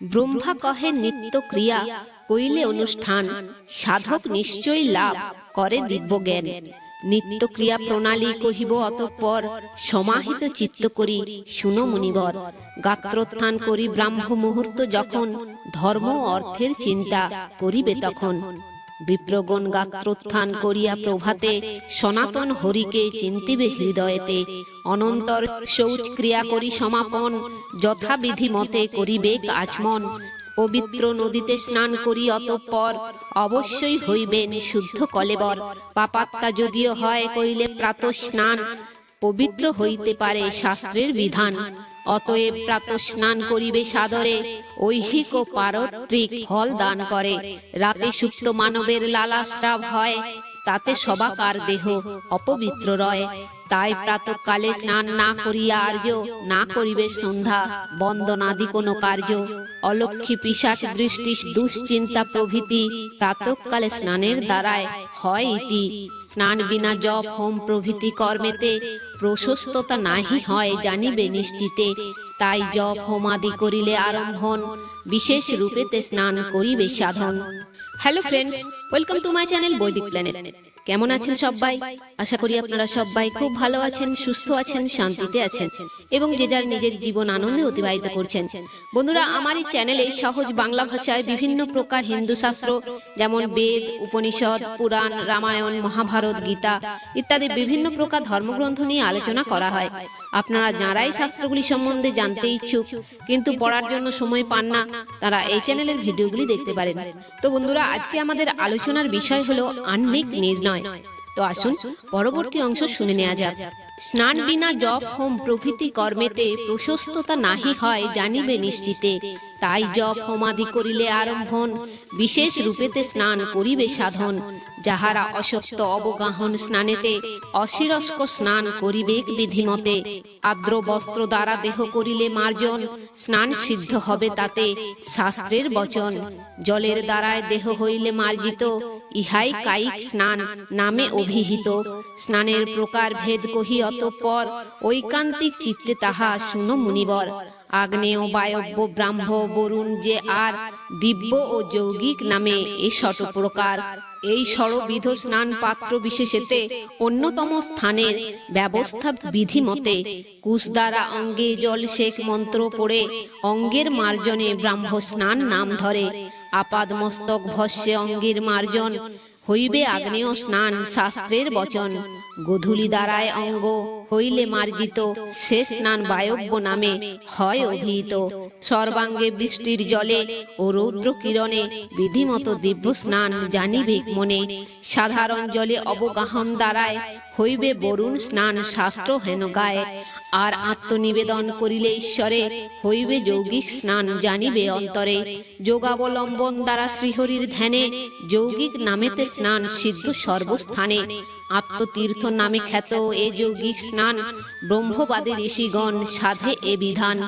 ব্রহ্মা কহে নিত্য ক্রিয়া কইলে অনুষ্ঠান, সাধক নিশ্চয় লাভ করে দিব্য জ্ঞান। নিত্য ক্রিয়া প্রণালী কহিব অতঃপর, সমাহিত চিত্ত করি শুনো মুনিবর। গাত্রোত্থান করি ব্রাহ্ম মুহূর্ত যখন, ধর্ম অর্থের চিন্তা করিবে তখন। বিপ্রগণ গাত্রোত্থান করিয়া প্রভাতে, সনাতন হরিকে চিন্তিবে হৃদয়েতে। অনন্তর শৌচ ক্রিয়া করি সমাপন, যথাবিধি মতে করিবে আচমন। পবিত্র নদীতে স্নান করি অতঃপর, অবশ্যই হইবেন শুদ্ধ কলেবর। পাপাত্মা যদিও হয় করিলে প্রাতঃ স্নান, পবিত্র হইতে পারে শাস্ত্রের বিধান। অতএব প্রাতঃ স্নান করিবে সাদরে, ঐহিক ও পারত্রিক ফল দান করে। রাতে সুপ্ত মানবের লালাস্রাব হয়, তাতে সবাকার দেহ অপবিত্র রয়। তাই প্রাতঃকালে স্নান না করিয়া আর্য, না করিবে সন্ধ্যা বন্দনাদি কোনো কার্য। অলক্ষ্মী পিশাচ দৃষ্টি দুশ্চিন্তা প্রভৃতি, প্রাতঃকালে স্নানের দ্বারায় হয় ইতি। স্নান বিনা জপ হোম প্রভৃতি কর্মেতে, প্রশস্ততা নাহি হয় জানিবে নিশ্চিতে। তাই জপ হোমাদি করিলে আরম্ভন, বিশেষ রূপেতে স্নান করিবে সাধন। Hello friends, welcome to my channel Vaidik Planet. কেমন আছেন সবাই? আশা করি আপনারা সবাই খুব ভালো আছেন, সুস্থ আছেন, শান্তিতে আছেন এবং যে যার নিজের জীবন আনন্দে অতিবাহিত করছেন। বন্ধুরা, আমার এই চ্যানেলে সহজ বাংলা ভাষায় বিভিন্ন প্রকার হিন্দু শাস্ত্র যেমন বেদ, উপনিষদ, পুরাণ, রামায়ণ, মহাভারত, গীতা ইত্যাদি বিভিন্ন প্রকার ধর্মগ্রন্থ নিয়ে আলোচনা করা হয়। আপনারা যারাই শাস্ত্রগুলি সম্বন্ধে জানতে ইচ্ছুক কিন্তু পড়ার জন্য সময় পান না, তারা এই চ্যানেলের ভিডিওগুলি দেখতে পারেন। তো বন্ধুরা, আজকে আমাদের আলোচনার বিষয় হলো আহ্নিক নির্ণয়। তো আসুন পরবর্তী অংশ শুনে নেওয়া যাক। স্নান বিনা জপ হোম প্রভৃতি কর্মেতে, প্রশস্ততা নাহি হয় জানিবে নিশ্চিতে। তাই জপ হোমাদি করিলে আরম্ভন, বিশেষ রূপেতে স্নান করিবে সাধন। যাহারা অশক্ত অবগাহন স্নানেতে, অশিরস্ক স্নান করিবে বিধিমতে। আর্দ্র বস্ত্র দ্বারা দেহ করিলে মার্জন, স্নান সিদ্ধ হবে তাতে শাস্ত্রের বচন। জলের দ্বারায় দেহ হইলে মার্জিত, ইহাই কায়িক স্নান নামে অভিহিত। স্নানের প্রকার ভেদ কহি অতঃপর, ঐকান্তিক চিত্তে তাহা শুনো মুনিবর। আগ্নেয়, বায়ব্য, ব্রাহ্ম, বরুণ যে আর, দিব্য ও যৌগিক নামে এ ষট প্রকার। এই ষড়বিধ স্নান পাত্র বিশেষেতে অন্যতম স্থানের ব্যবস্থা বিধি মতে। কুশ দ্বারা অঙ্গে জল সেক মন্ত্র পড়ে, অঙ্গের মার্জনে ব্রাহ্ম স্নান নাম ধরে। আপাদ মস্তক ভস্যে অঙ্গের মার্জন, হইবে আগ্নেয় স্নান শাস্ত্রের বচন। গোধূলি দ্বারায় অঙ্গ হইলে মার্জিত, সে স্নান বায়ব্য নামে হয় অভিহিত। সর্বাঙ্গে বৃষ্টির জলে ও রৌদ্র কিরণে, বিধিমত দিব্য স্নান জানিবে মনে। সাধারণ জলে অবগাহন দ্বারায়, হইবে বরুণ স্নান শাস্ত্র হেন গায়ে। আর আত্মনিবেদন করিলে ঈশ্বরে, হইবে যৌগিক স্নান জানিবে অন্তরে। যোগাবলম্বন দ্বারা শ্রীহরির ধ্যানে, যৌগিক নামেতে স্নান সিদ্ধ সর্বস্থানে। আত্মতীর্থ নামে খ্যাত এ যৌগিক স্নান, ব্রহ্মবাদী ঋষিগণ সাধে এ বিধান।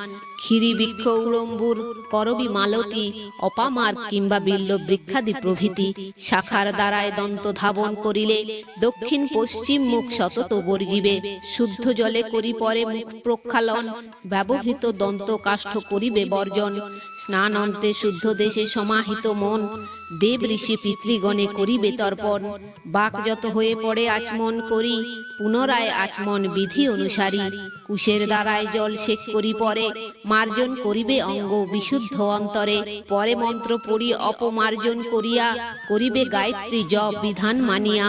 ক্ষীরি বৃক্ষ উড়ম্বুর করবি মালতী, অপামার কিংবা বিল্ল বৃক্ষাদি প্রভৃতি। শাখার দ্বারায় দন্ত ধাবন করিলে, দক্ষিণ পশ্চিম মুখ সতত বর্জিবে। শুদ্ধ জলে করি পরে মুখ প্রক্ষালন, ব্যবহৃত দন্ত কাষ্ঠ করিবে বর্জন। স্নান অন্তে শুদ্ধ দেশে সমাহিত মন, দেব ঋষি পিতৃগণে করিবে তর্পণ। বাক যত হয়ে পড়ে আচমন করি, পুনরায় আচমন বিধি অনুসারী। কুশের দ্বারায় জল সেক করি পরে, মার্জন করিবে অঙ্গ বিশুদ্ধ অন্তরে। পরে মন্ত্র পড়ি অপমার্জন করিয়া, করিবে গায়ত্রী জপ বিধান মানিয়া।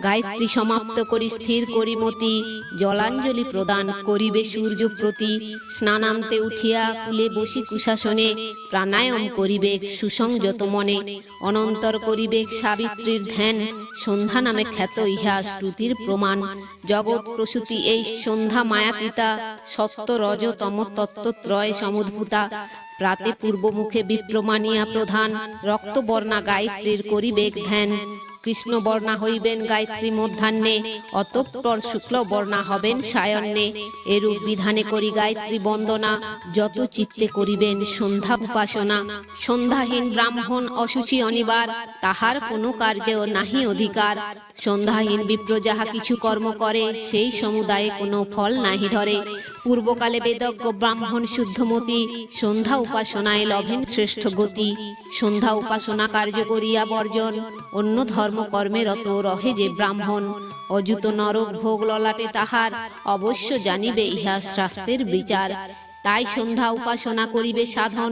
গায়ত্রী সমাপ্ত করি স্থির করি মতি, জলাঞ্জলি প্রদান করিবে সূর্য প্রতি। স্নানান্তে উঠিয়া কুলে বসি কুশাসনে, প্রাণায়াম করিবে সুসংযত মনে। অনন্তর করিবে সাবিত্রীর ধ্যান, সন্ধ্যা নামে খ্যাত ইহা শ্রুতির প্রমাণ। জগৎ প্রসূতি এই সন্ধ্যা মায়াতীতা, বিদ্যা সত্য রজ তম তত্ত্বত্রয় সমুদ্ভূতা প্রাতে পূর্বমুখে বিপ্রমানিয়া প্রধান রক্তবর্ণা গায়ত্রীর করিবেক ধ্যান কৃষ্ণবর্ণা হইবেন গায়ত্রী মধ্যাহ্নে অতঃপর শুক্লবর্ণা হবেন সায়ন্নে এরূপ বিধানে করি গায়ত্রী বন্দনা যত চিত্তে করিবেন সন্ধ্যা উপাসনা সন্ধ্যাহীন ব্রাহ্মণ অশুচি অনিবার তাহার কোনো কার্যেও নাহি অধিকার সন্ধ্যাহীন বিপ্র যাহা কিছু কর্ম করে সেই সমুদায়ে কোনো ফল নাহি ধরে পূর্বকালে বেদজ্ঞ ব্রাহ্মণ শুদ্ধমতি সন্ধ্যা উপাসনায় লভেন শ্রেষ্ঠ গতি সন্ধ্যা উপাসনা কার্য করিয়া বর্জন অন্য ধর্ম কর্মে রত রহে যে ব্রাহ্মণ অযুত নরক ভোগ ললাটে তাহার অবশ্য জানিবে ইহা শাস্ত্রের বিচার তাই সন্ধ্যা উপাসনা করিবে সাধন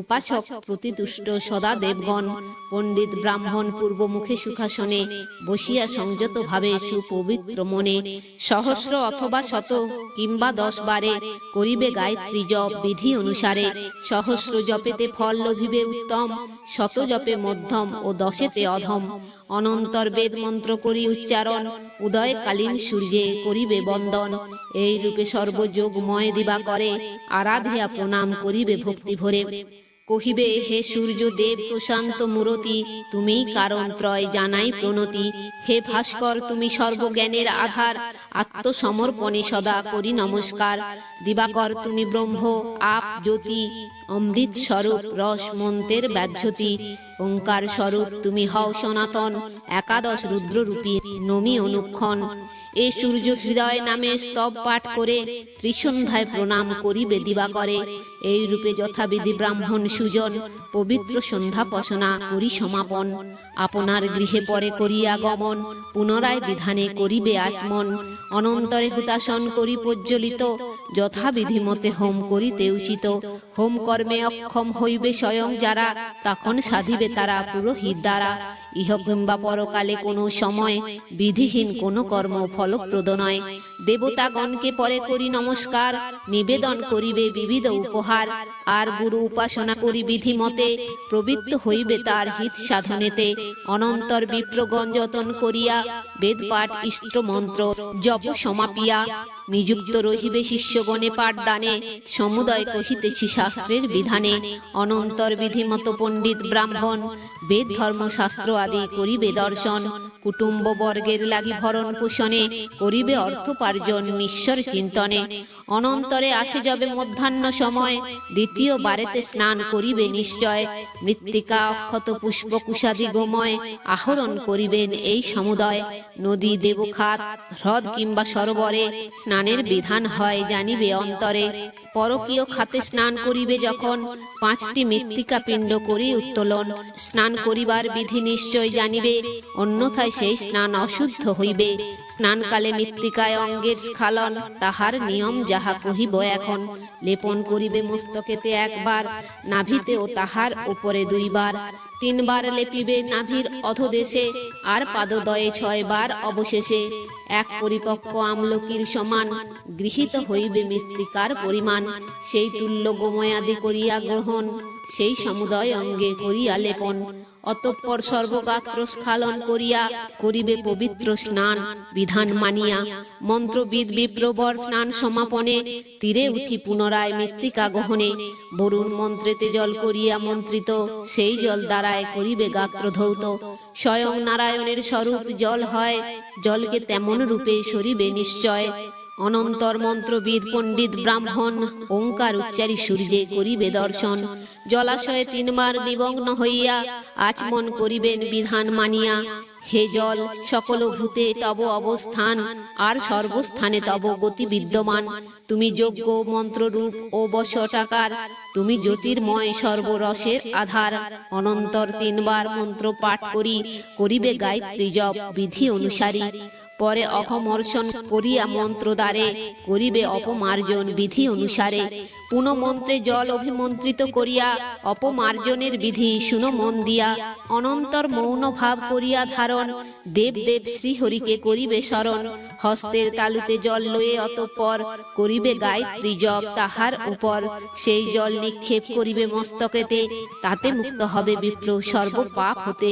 উপাসক প্রতিতুষ্ট সদা দেবগণ পণ্ডিত ব্রাহ্মণ পূর্বমুখে সুখাসনে বসিয়া সংযত ভাবে সুপবিত্র মনে সহস্র অথবা শত কিংবা 10 বারে করিবে গায়ত্রী জপ বিধি অনুসারে সহস্র জপেতে ফল লভিবে উত্তম শত জপে মধ্যম ও 10এতে অধম অনন্তর বেদ মন্ত্র করি উচ্চারণ উদয়কালীন সূর্যে করিবে বন্দন এই রূপে সর্বযোগময় দিবা করে আরাধিয়া প্রণাম করিবে ভক্তি ভরে কহিবে হে সূর্য দেব প্রশান্ত মূরতি তুমি কারণ ত্রয় জানাই প্রণতি হে ভাস্কর তুমি সর্বজ্ঞানের আধার আত্মসমর্পণে সদা করি নমস্কার দিবাকর তুমি ব্রহ্ম আপ জ্যোতি অমৃত স্বরূপ রস মন্ত্রের ব্যাজ্যতি ওঙ্কার স্বরূপ তুমি হও সনাতন একাদশ রুদ্ররূপী নমি অনুক্ষণ এ সূর্য হৃদয় নামে স্তব পাঠ করে ত্রিসন্ধ্যায় প্রণাম করিবে দিবাকরে এই রূপে যথাবিধি ব্রাহ্মণ সুজন পবিত্র সন্ধ্যাপসনা করি সমাপন আপনার গৃহে পরে করিয়া গমন পুনরায় বিধানে করিবে আচমন অনন্তরে হুতাসন করি প্রজ্বলিত যথাবিধি মতে হোম করিতে উচিত হোম কর্মে অক্ষম হইবে স্বয়ং যারা তখন সাধিবে তারা পুরোহিত দ্বারা ইহ কিংবা পরকালে কোনো সময় বিধিহীন কোনো কর্ম ফলপ্রদ নয় দেবতাগণকে পরে করি নমস্কার নিবেদন করিবে বিবিধ উপহার আর গুরু উপাসনা করি বিধি মতে প্রবৃত্ত হইবে তার হিত সাধনেতে অনন্তর বিপ্রগণ যতন করিয়া বেদ পাঠ ইষ্ট মন্ত্র জপ সমাপিয়া নিযুক্ত রহিবে শিষ্যগণে পাঠদানে সমুদয় কহিতেছি শাস্ত্রের বিধানে অনন্তর বিধিমত পণ্ডিত ব্রাহ্মণ বেদ ধর্মশাস্ত্র আদি করিবে দর্শন কুটুম্ব বর্গের লাগি ভরণ পোষণে করিবে অর্থোপার্জন নিঃস্বর চিন্তনে অনন্তরে আসে যবে মধ্যাহ্ন সময় দ্বিতীয় বারেতে স্নান করিবে নিশ্চয় মৃত্তিকা অক্ষত পুষ্প কুশাদি গোময় আহরণ করিবেন এই সমুদয় নদী দেবখাত হ্রদ কিংবা সরোবরে স্নানের বিধান হয় জানিবে অন্তরে পরকীয় খাতে স্নান করিবে যখন 5টি মৃত্তিকা পিণ্ড করি উত্তোলন স্নান করিবার বিধি নিশ্চয় জানিবে অন্যথায় সেই স্নান অশুদ্ধ হইবে স্নানকালে মৃত্তিকায় অঙ্গের স্খলন তাহার নিয়ম যাহা কহিব এখন লেপন করিবে মস্তকেতে একবার নাভিতেও তাহার উপরে 2 বার 3 বার লেপিবে নাভির অধোদেশে আর পাদদয়ে 6 বার অবশেষে এক পরিপক্ক আমলকির সমান গৃহীত হইবে মৃত্তিকার পরিমাণ সেই তুল্য গোময়াদি করিয়া গ্রহণ সেই সমুদয় অঙ্গে করিয়া লেপন অতঃপর সর্বগাত্র স্খলন করিয়া করিবে পবিত্র স্নান বিধান মানিয়া মন্ত্রবিদ বিপ্রবর স্নান সমাপনে তীরে উঠি পুনরায় মৃত্তিকা গহনে বরুণ মন্ত্রেতে জল করিয়া মন্ত্রিত সেই জল দ্বারায় করিবে গাত্র ধৌত স্বয়ং নারায়ণের স্বরূপ জল হয় জলকে তেমন রূপে সরিবে নিশ্চয় অনন্তর মন্ত্রবিদ পণ্ডিত ব্রাহ্মণ ওঙ্কার উচ্চারি সূর্যে করিবে দর্শন জলাশয়ে 3 বার নিমগ্ন হইয়া আচমন করিবেন বিধান মানিয়া হে জল সকল ভূতে তব অবস্থান আর সর্বস্থানে তব গতি বিদ্যমান তুমি যজ্ঞ মন্ত্ররূপ ও বশটাকার তুমি জ্যোতির্ময় সর্বরসের আধার অনন্তর 3 বার মন্ত্র পাঠ করিবে গায়ত্রী জপ বিধি অনুসারী পরে অপমর্ষণ করিয়া মন্ত্র দ্বারে করিবে অপমার্জন বিধি অনুসারে পুনঃ মন্ত্রে জল অভিমন্ত্রিত করিয়া অপমার্জনের বিধি শুনো মন দিয়া অনন্তর মৌন ভাব করিয়া ধারণ দেব দেব শ্রীহরিকে করিবে স্মরণ হস্তের তালুতে জল লয়ে অতঃপর করিবে গায়ত্রী জপ তাহার উপর, সেই জল নিক্ষেপ করিবে মস্তকেতে, তাতে মুক্ত হবে বিপ্র সর্ব পাপ হতে।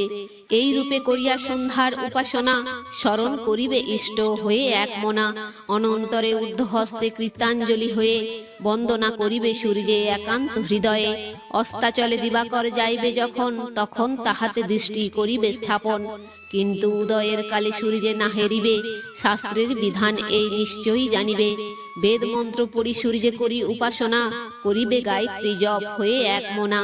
এই রূপে করিয়া সন্ধ্যার উপাসনা, স্মরণ করিবে ইষ্ট হয়ে এক মনা, অনন্তরে ঊর্ধ্ব হস্তে কৃতাঞ্জলি হয়ে, বন্দনা করিবে সূর্যে একান্ত হৃদয়ে। অস্তাচলে দিবাকর যাইবে যখন, তখন তাহাতে দৃষ্টি করিবে স্থাপন, কিন্তু উদয়ের কালে সূর্যে না হেরিবে, শাস্ত্রের বিধান এই নিশ্চয়ই জানিবে। বেদ মন্ত্র পড়ি সূর্যে করি উপাসনা, করিবে গায়ত্রী জপ হয়ে এক মনা,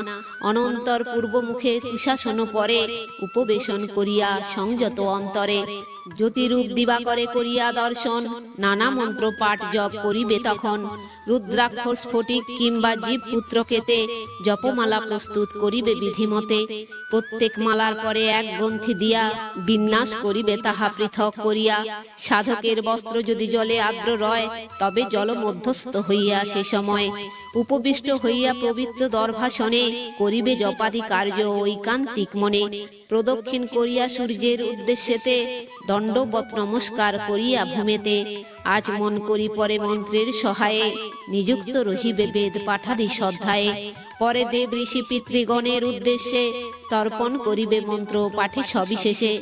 অনন্তর পূর্ব মুখে কুশাসন পরে, উপবেশন করিয়া সংযত অন্তরে। জ্যোতিরূপ দিবাকরে করিয়া দর্শন, নানা মন্ত্র পাঠ জপ করিবে তখন, রুদ্রাক্ষ স্ফটিক কিংবা জীব পুত্রকেতে, জপমালা প্রস্তুত করিবে বিধিমতে। প্রত্যেক মালার পরে এক গ্রন্থি দিয়া, বিন্যাস করিবে তাহা পৃথক করিয়া। সাধকের বস্ত্র যদি জলে আর্দ্র রয়, তবে জল মধ্যস্থ হইয়া সে সময়, উপবিষ্ট হইয়া পবিত্র দর্ভাসনে, করিবে জপাদি কার্য ঐকান্তিক মনে। প্রদক্ষিণ করিয়া সূর্যের উদ্দেশ্যেতে, দণ্ডবৎ নমস্কার করিয়া ভূমেতে। আজ মন করি পরে মন্ত্রের সহায়ে, নিযুক্ত রহিবে বেদ পাঠাদি শ্রদ্ধায়ে। পরে দেব ঋষি পিতৃগণের উদ্দেশ্যে, তর্পণ করিবে মন্ত্র পাঠে সবিশেষে।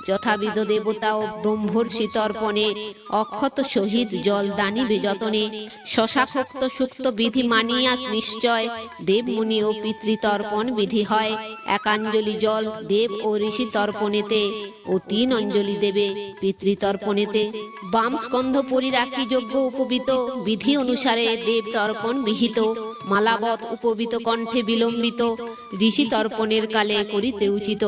যথাবিধ দেবতা ও ব্রহ্মর্ষি তর্পণে, অক্ষত সহিত জল দানিবে যতনে। শশাভক্ত সুক্ত বিধি মানিয়া নিশ্চয়, দেব মুনি ও পিতৃতর্পণ বিধি হয়। একাঞ্জলি জল দেব ও ঋষি তর্পণেতে, ও 3 অঞ্জলি দেবে পিতৃতর্পণেতে। বাম স্কন্ধ পরি রাখি যজ্ঞ উপবিত, বিধি অনুসারে দেব তর্পণ বিহিত। মালাবৎ উপবিত কণ্ঠে বিলম্বিত, ঋষি তর্পণের কালে করিতে উচিত।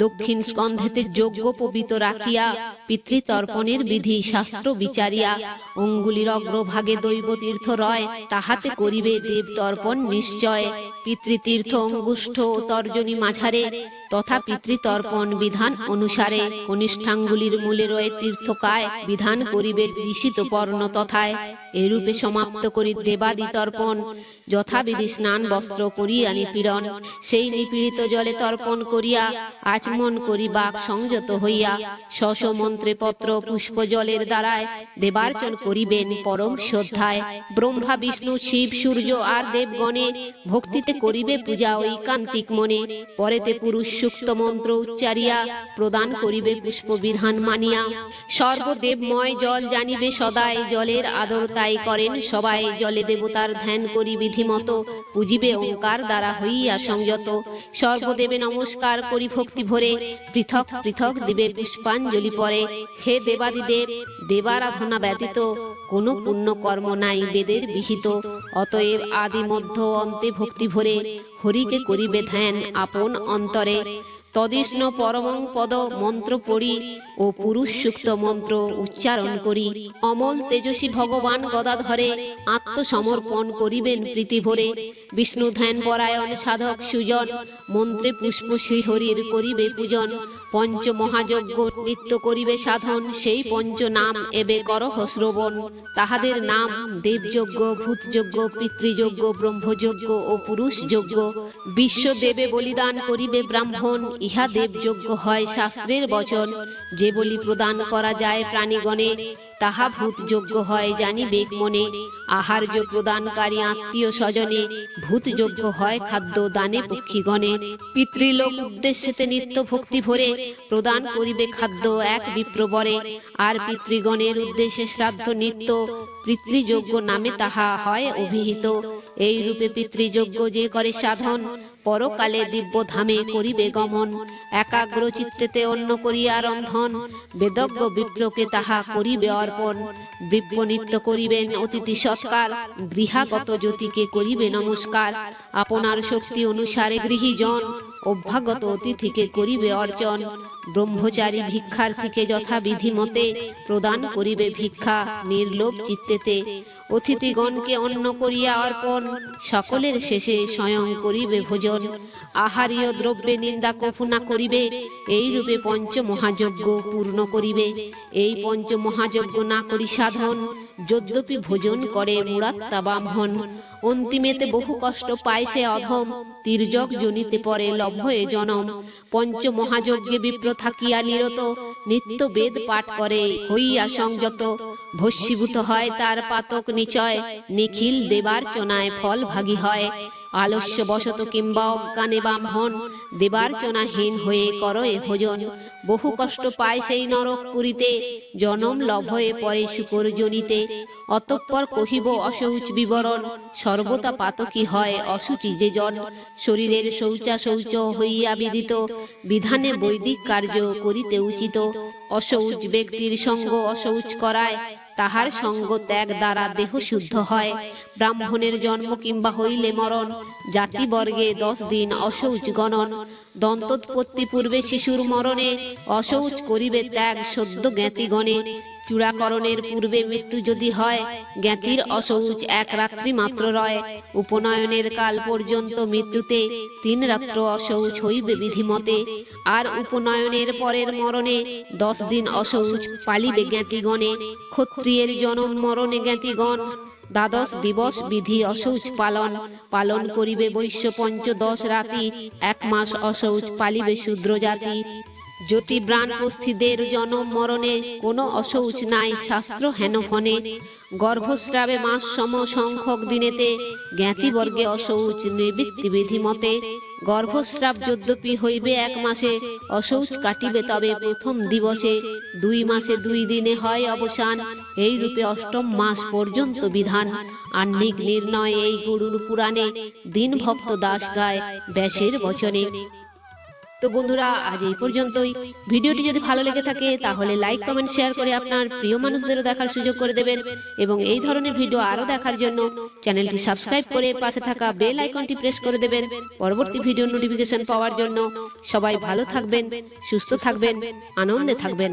দক্ষিণ স্কন্ধেতে যজ্ঞ পবিত রাখিয়া, পিতৃতর্পণের বিধি শাস্ত্র বিচারিয়া। অঙ্গুলির অগ্রভাগে দৈব তীর্থ রয়, তাহাতে করিবে দেব তর্পণ নিশ্চয়। পিতৃতীর্থ অঙ্গুষ্ঠ ও তর্জনী মাঝারে, তথা পিতৃতর্পণ বিধান অনুসারে। কনিষ্ঠাঙ্গুলির মূলে রয়ে তীর্থকায়, বিধান করিবে ঋষিত পর্ণ তথায়। এরূপে সমাপ্ত করি দেবাদি তর্পণ, যথাবিধি স্নান বস্ত্র করিয়া নিপীড়ন। সেই নিপীড়িত জলে তর্পণ করিয়া, আচমন করি বাক সংযত হইয়া। স্ব মন্ত্রে পত্র পুষ্প জলের দ্বারায়, দেবার্চন করিবেন পরম শ্রদ্ধায়। ব্রহ্মা বিষ্ণু শিব সূর্য আর দেবগণে, ভক্তিতে করিবে পূজা ঐকান্তিক মনে। পরেতে পুরুষ সুক্ত মন্ত্র উচ্চারিয়া, প্রদান করিবে পুষ্প বিধান মানিয়া। সর্বদেবময় জল জানিবে সদাই, জলের আদর তাই করেন সবাই। জলে দেবতার ধ্যান করি বিধিমত, পুজিবে ওঙ্কার দ্বারা হইয়া সংযত। সর্বদেবে নমস্কার করি ভক্তি ভরে, পৃথক পৃথক দিবে পুষ্পাঞ্জলি পরে। হে দেবাদিদেব, দেবারাধনা ব্যতীত, কোন পুণ্য কর্ম নাই বেদের বিহিত। অতএব আদি মধ্য অন্তে ভক্তি ভরে, হরিকে করিবে ধ্যান আপন অন্তরে। তদিষ্ণ পরমং পদ মন্ত্র পড়ি, ও পুরুষ সুক্ত মন্ত্র উচ্চারণ করি। অমল তেজস্বী ভগবান গদাধরে, আত্মসমর্পণ করিবেন প্রীতি ভরে। বিষ্ণু ধ্যান পরায়ণ সাধক সুজন, মন্ত্রে পুষ্প শ্রীহরির করিবে পূজন। পঞ্চ মহাযজ্ঞ নিত্য করিবে সাধন, সেই পঞ্চ নাম এবে করহ শ্রবণ। তাহাদের নাম দেবযজ্ঞ, ভূতযজ্ঞ, পিতৃযজ্ঞ, ব্রহ্মযজ্ঞ ও পুরুষ যজ্ঞ। বিশ্ব দেবে বলিদান করিবে ব্রাহ্মণ, ইহা দেবযজ্ঞ হয় শাস্ত্রের বচন। যে বলি প্রদান করা যায় প্রাণীগণে, তাহা ভূত যোগ্য হয় জানিবেক মনে। আহার্য প্রদানকারী আত্মীয় স্বজনে, ভূত যোগ্য হয় খাদ্য দানে পক্ষীগণে। পিতৃলোক উদ্দেশ্যেতে নিত্য ভক্তি ভরে, প্রদান করিবে খাদ্য এক বিপ্রবরে। আর পিতৃগণের উদ্দেশ্যে শ্রাদ্ধ নিত্য, পিতৃযোগ্য নামে তাহা হয় অভিহিত। এই রূপে পিতৃযোগ্য যে করে সাধন, পরকালে দিব্য ধামে করিবে গমন। একাগ্র চিত্তেতে অন্ন করিয়া রন্ধন, বেদজ্ঞ বিপ্রকে তাহা করিবে অর্পণ। বিপ্র নিত্য করিবেন অতিথি সৎকার, গৃহাগত জ্যোতিকে করিবে নমস্কার। আপনার শক্তি অনুসারে গৃহীজন, অভ্যাগত অতিথিকে করিবে অর্চন। ব্রহ্মচারী ভিক্ষার্থীকে যথাবিধি মতে, প্রদান করিবে ভিক্ষা নির্লোভ চিত্তেতে। অতিথিগণকে অন্ন করিয়া অর্পণ, সকলের শেষে স্বয়ং করিবে ভোজন। আহারীয় দ্রব্যে নিন্দা কভু না করিবে, এই রূপে পঞ্চ মহাযজ্ঞ পূর্ণ করিবে। এই পঞ্চ মহাযজ্ঞ না করি সাধন, যদ্যপি ভোজন করে মুরাত্মা ব্রাহ্মণ। অন্তিমেতে বহু কষ্ট পায় সে অধম, তির্যক জনিতে পরে লভ্য এ জনম। পঞ্চ মহাযজ্ঞে বিপ্র থাকিয়া নিরত, নিত্য বেদ পাঠ করে হইয়া সংযত, ভস্মীভূত হয় তার পাতক নিচয়, নিখিল দেবার্চনায় ফল ভাগী হয়। আলস্য বশত কিংবা অজ্ঞানে ব্রাহ্মণ, দেবার্চনাহীন হয়ে করয়ে ভোজন। বহু কষ্ট পায় সেই নরক পুরীতে, জনম লভ হয়ে পরে শুকর জনিতে। অতঃপর কহিব অশৌচ বিবরণ, সর্বদা পাতকী হয় অশুচি যে জন। শরীরের শৌচা শৌচ হইয়া বিদিত, বিধানে বৈদিক কার্য করিতে উচিত। অশৌচ ব্যক্তির সঙ্গ অশৌচ করায়, তাহার সঙ্গ ত্যাগ দ্বারা দেহ শুদ্ধ হয়। ব্রাহ্মণের জন্ম কিংবা হইলে মরণ, জাতিবর্গে 10 দিন অশৌচ গণন। দন্তোৎপত্তি পূর্বে শিশুর মরণে, অশৌচ করিবে ত্যাগ সদ্য জ্ঞাতিগণে। চূড়াকরণের পূর্বে মৃত্যু যদি হয়, জ্ঞাতির অশৌচ 1 রাত্রি মাত্র রয়। উপনয়নের কাল পর্যন্ত মৃত্যুতে, 3 রাত্র অশৌচ হইবে বিধিমতে। আর উপনয়নের পরের মরণে 10 দিন অশৌচ পালিবে জ্ঞাতিগণে। ক্ষত্রিয়ের জনম মরণে জ্ঞাতিগণ, 12 দিবস বিধি অশৌচ পালন। পালন করিবে বৈশ্য 15 রাতি, 1 মাস অশৌচ পালিবে শূদ্র জাতি। জ্যোতি ব্রাণপস্থিদের জনম মরণে, কোনো অশৌচ নাই শাস্ত্র হেন ফনে। গর্ভস্রাবে মাস সম সংখ্যক দিনেতে, জ্ঞাতিবর্গে অশৌচ নিবৃত্তি বিধিমতে। গর্ভস্রাব যদ্যপি হইবে 1 মাসে, অশৌচ কাটিবে তবে প্রথম দিবসে। 2 মাসে 2 দিনে হয় অবসান, এই রূপে 8ম মাস পর্যন্ত বিধান। আহ্নিক নির্ণয় এই গরুর পুরাণে, দিন ভক্ত দাস গায় ব্যাসের বচনে। তো বন্ধুরা, আজ এই পর্যন্তই। ভিডিওটি যদি ভালো লেগে থাকে তাহলে লাইক কমেন্ট শেয়ার করে আপনার প্রিয় মানুষদেরও দেখার সুযোগ করে দেবেন। এবং এই ধরনের ভিডিও আরো দেখার জন্য চ্যানেলটি সাবস্ক্রাইব করে পাশে থাকা বেল আইকনটি প্রেস করে দেবেন পরবর্তী ভিডিওর নোটিফিকেশন পাওয়ার জন্য। সবাই ভালো থাকবেন, সুস্থ থাকবেন, আনন্দে থাকবেন।